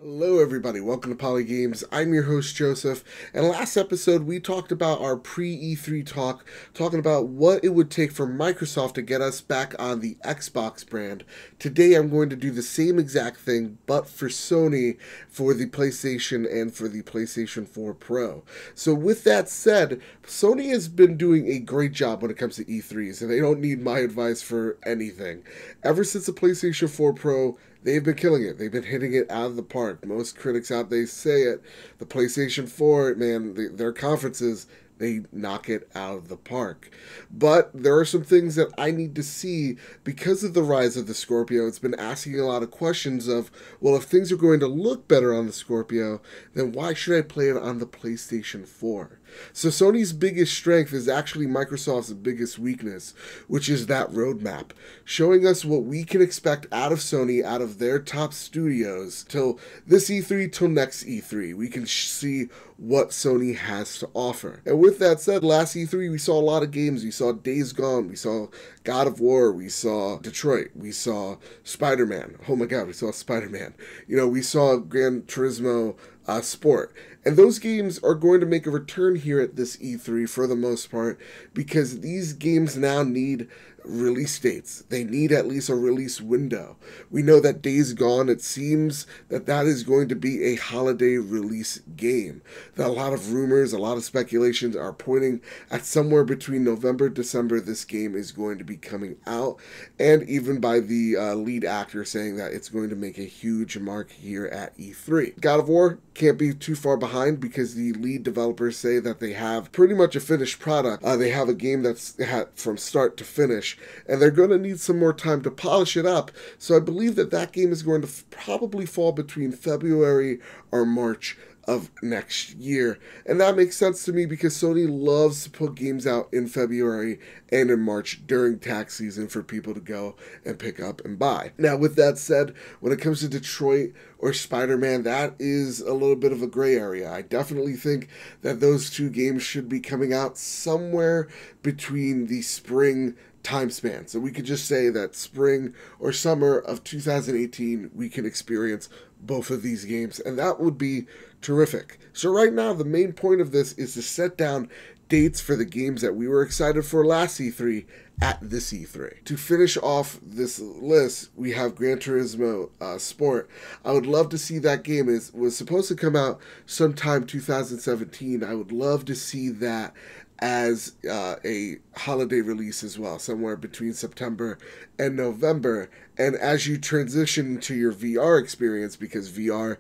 Hello everybody, welcome to Poli Games. I'm your host Joseph, and last episode we talked about our pre-E3 talk, talking about what it would take for Microsoft to get us back on the Xbox brand. Today I'm going to do the same exact thing, but for Sony, for the PlayStation and for the PlayStation 4 Pro. So with that said, Sony has been doing a great job when it comes to E3s, and they don't need my advice for anything. Ever since the PlayStation 4 Pro, they've been killing it. They've been hitting it out of the park. Most critics out there say it. The PlayStation 4, man, their conferences, they knock it out of the park. But there are some things that I need to see because of the rise of the Scorpio. It's been asking a lot of questions of, well, if things are going to look better on the Scorpio, then why should I play it on the PlayStation 4? So Sony's biggest strength is actually Microsoft's biggest weakness, which is that roadmap, showing us what we can expect out of Sony, out of their top studios, till this E3, till next E3. We can see what Sony has to offer. And with that said, last E3 we saw a lot of games. We saw Days Gone, we saw God of War, we saw Detroit, we saw Spider-Man. Oh my god, we saw Spider-Man. We saw Gran Turismo Sport. And those games are going to make a return here at this E3 for the most part, because these games now need release dates. They need at least a release window. We know that Days Gone, it seems that is going to be a holiday release game. That a lot of rumors, a lot of speculations are pointing at somewhere between November, December, this game is going to be coming out. And even by the lead actor saying that it's going to make a huge mark here at E3. God of War can't be too far behind because the lead developers say that they have pretty much a finished product. They have a game that's from start to finish, and they're going to need some more time to polish it up. So I believe that game is going to probably fall between February or March of next year. And that makes sense to me because Sony loves to put games out in February and in March during tax season for people to go and pick up and buy. Now, with that said, when it comes to Detroit or Spider-Man, that is a little bit of a gray area. I definitely think that those two games should be coming out somewhere between the spring time span. So we could just say that spring or summer of 2018, we can experience both of these games, and that would be terrific. So right now, the main point of this is to set down dates for the games that we were excited for last E3 at this E3. To finish off this list, we have Gran Turismo Sport. I would love to see that game. It was supposed to come out sometime 2017. I would love to see that as a holiday release as well, somewhere between September and November. And as you transition to your VR experience, because VR,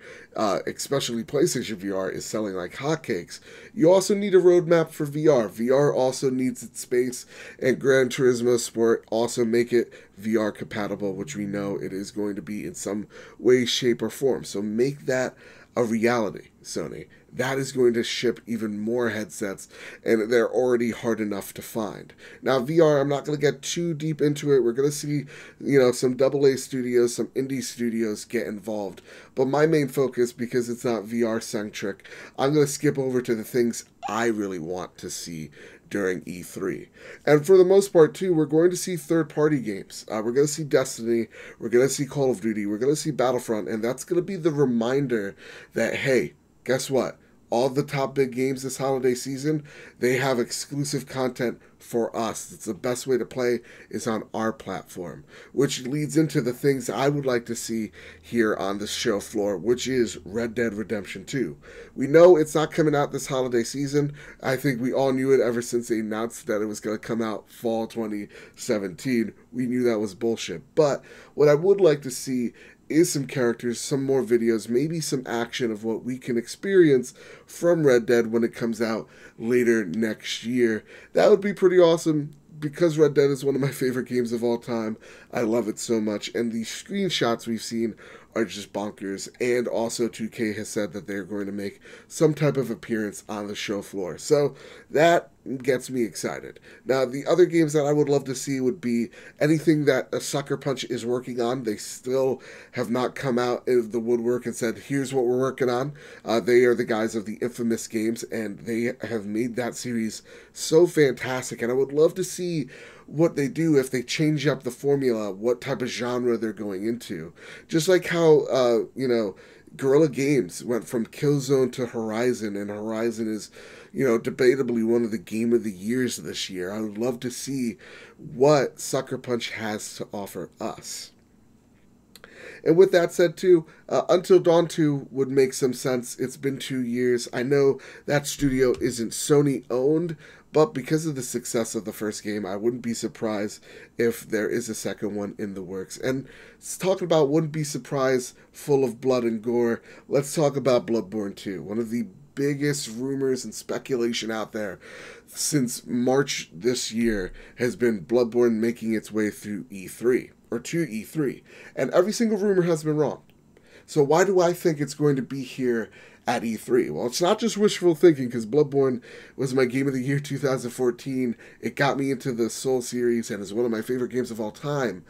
especially PlayStation VR, is selling like hotcakes, you also need a roadmap for VR. VR also needs its space, and Gran Turismo Sport also make it VR compatible, which we know it is going to be in some way, shape, or form. So make that a reality, Sony. That is going to ship even more headsets, and they're already hard enough to find. Now, VR, I'm not going to get too deep into it. We're going to see, some AA studios, some indie studios get involved. But my main focus, because it's not VR-centric, I'm going to skip over to the things I really want to see during E3. And for the most part, too, we're going to see third-party games. We're going to see Destiny, we're going to see Call of Duty, we're going to see Battlefront, and that's going to be the reminder that, hey, guess what? All the top big games this holiday season, they have exclusive content for us. It's the best way to play is on our platform, which leads into the things I would like to see here on the show floor, which is Red Dead Redemption 2. We know it's not coming out this holiday season. I think we all knew it ever since they announced that it was going to come out fall 2017. We knew that was bullshit. But what I would like to see is some characters, some more videos, maybe some action of what we can experience from Red Dead when it comes out later next year. That would be pretty awesome. Because Red Dead is one of my favorite games of all time, I love it so much, and the screenshots we've seen are just bonkers, and also 2K has said that they're going to make some type of appearance on the show floor, so that gets me excited. Now, the other games that I would love to see would be anything that Sucker Punch is working on. They still have not come out of the woodwork and said, here's what we're working on. They are the guys of the Infamous games, and they have made that series so fantastic, and I would love to see what they do if they change up the formula, what type of genre they're going into. Just like how, Guerrilla Games went from Killzone to Horizon, and Horizon is, debatably one of the Game of the Years this year. I would love to see what Sucker Punch has to offer us. And with that said, too, Until Dawn 2 would make some sense. It's been 2 years. I know that studio isn't Sony owned, but because of the success of the first game, I wouldn't be surprised if there is a second one in the works. And talking about wouldn't be surprised, full of blood and gore, let's talk about Bloodborne 2. One of the biggest rumors and speculation out there since March this year has been Bloodborne making its way through E3, or to E3. And every single rumor has been wrong. So why do I think it's going to be here at E3? Well, it's not just wishful thinking, because Bloodborne was my Game of the Year 2014. It got me into the Soul series and is one of my favorite games of all time.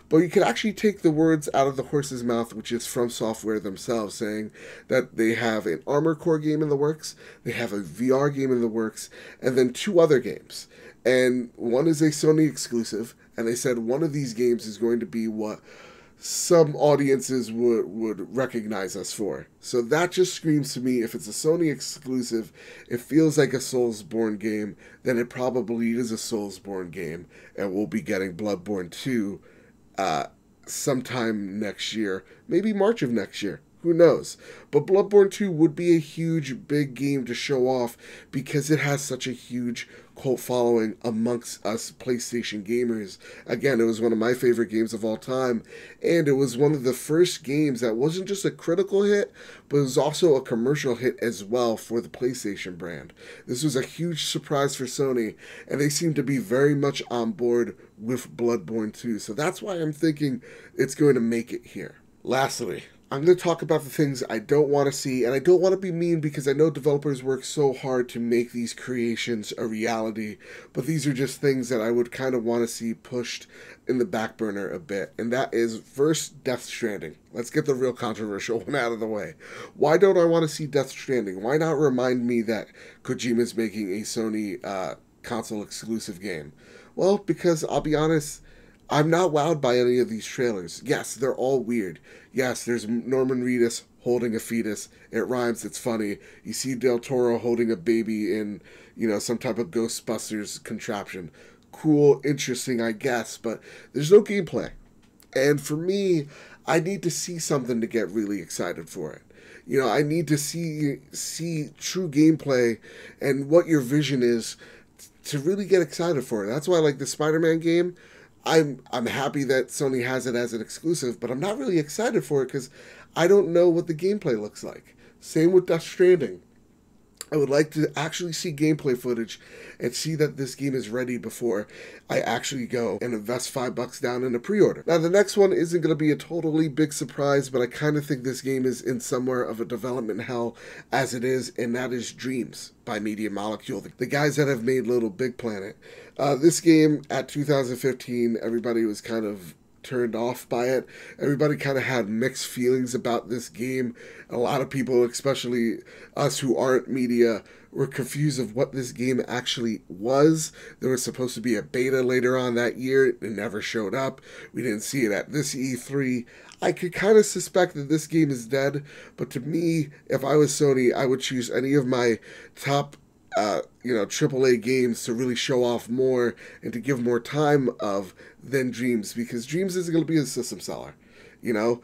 But you could actually take the words out of the horse's mouth, which is from Software themselves, saying that they have an Armored Core game in the works, they have a VR game in the works, and then 2 other games. And one is a Sony exclusive, and they said one of these games is going to be what some audiences would recognize us for. So that just screams to me, if it's a Sony exclusive, it feels like a Soulsborne game, then it probably is a Soulsborne game, and we'll be getting Bloodborne 2 sometime next year, maybe March of next year. Who knows? But Bloodborne 2 would be a huge, big game to show off because it has such a huge cult following amongst us PlayStation gamers. Again, it was one of my favorite games of all time, and it was one of the first games that wasn't just a critical hit, but it was also a commercial hit as well for the PlayStation brand. This was a huge surprise for Sony, and they seem to be very much on board with Bloodborne 2, so that's why I'm thinking it's going to make it here. Lastly, I'm going to talk about the things I don't want to see, and I don't want to be mean because I know developers work so hard to make these creations a reality, but these are just things that I would kind of want to see pushed in the back burner a bit, and that is, first, Death Stranding. Let's get the real controversial one out of the way. Why don't I want to see Death Stranding? Why not remind me that Kojima's making a Sony console exclusive game? Well, because I'll be honest, I'm not wowed by any of these trailers. Yes, they're all weird. Yes, there's Norman Reedus holding a fetus. It rhymes, it's funny. You see Del Toro holding a baby in, some type of Ghostbusters contraption. Cool, interesting, I guess, but there's no gameplay. And for me, I need to see something to get really excited for it. I need to see true gameplay and what your vision is to really get excited for it. That's why I like the Spider-Man game. I'm happy that Sony has it as an exclusive, but I'm not really excited for it because I don't know what the gameplay looks like. Same with Death Stranding. I would like to actually see gameplay footage and see that this game is ready before I actually go and invest $5 down in a pre-order. Now, the next one isn't going to be a totally big surprise, but I kind of think this game is in somewhere of a development hell as it is, and that is Dreams by Media Molecule, the guys that have made Little Big Planet. This game, at 2015, everybody was kind of turned off by it. Everybody kind of had mixed feelings about this game. A lot of people, especially us who aren't media, were confused of what this game actually was. There was supposed to be a beta later on that year. It never showed up. We didn't see it at this E3. I could kind of suspect that this game is dead, but to me, if I was Sony, I would choose any of my top AAA games to really show off more and to give more time of than Dreams, because Dreams isn't going to be a system seller.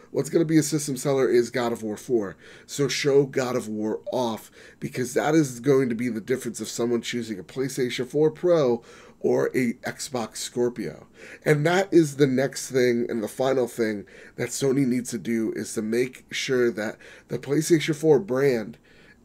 What's going to be a system seller is God of War 4. So show God of War off, because that is going to be the difference of someone choosing a PlayStation 4 Pro or a Xbox Scorpio. And that is the next thing and the final thing that Sony needs to do, is to make sure that the PlayStation 4 brand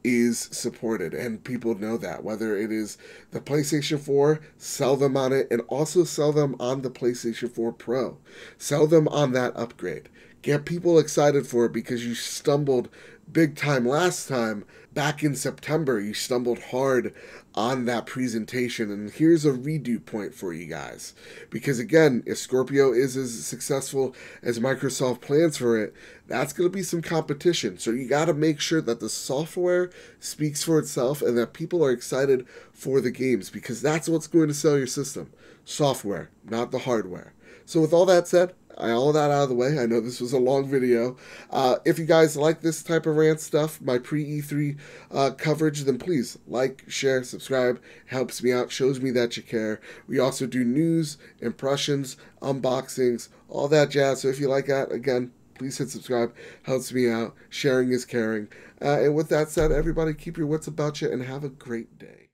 is supported, and people know that. Whether it is the PlayStation 4, sell them on it, and also sell them on the PlayStation 4 Pro. Sell them on that upgrade. Get people excited for it, because you stumbled big time last time. Back in September, you stumbled hard on that presentation, and here's a redo point for you guys. Because again, if Scorpio is as successful as Microsoft plans for it, that's going to be some competition. So you got to make sure that the software speaks for itself and that people are excited for the games, because that's what's going to sell your system. Software, not the hardware. So with all that said, all of that out of the way. I know this was a long video. If you guys like this type of rant stuff, my pre-E3 coverage, then please like, share, subscribe. Helps me out, shows me that you care. We also do news, impressions, unboxings, all that jazz. So if you like that, again, please hit subscribe. Helps me out. Sharing is caring. And with that said, everybody, keep your wits about you and have a great day.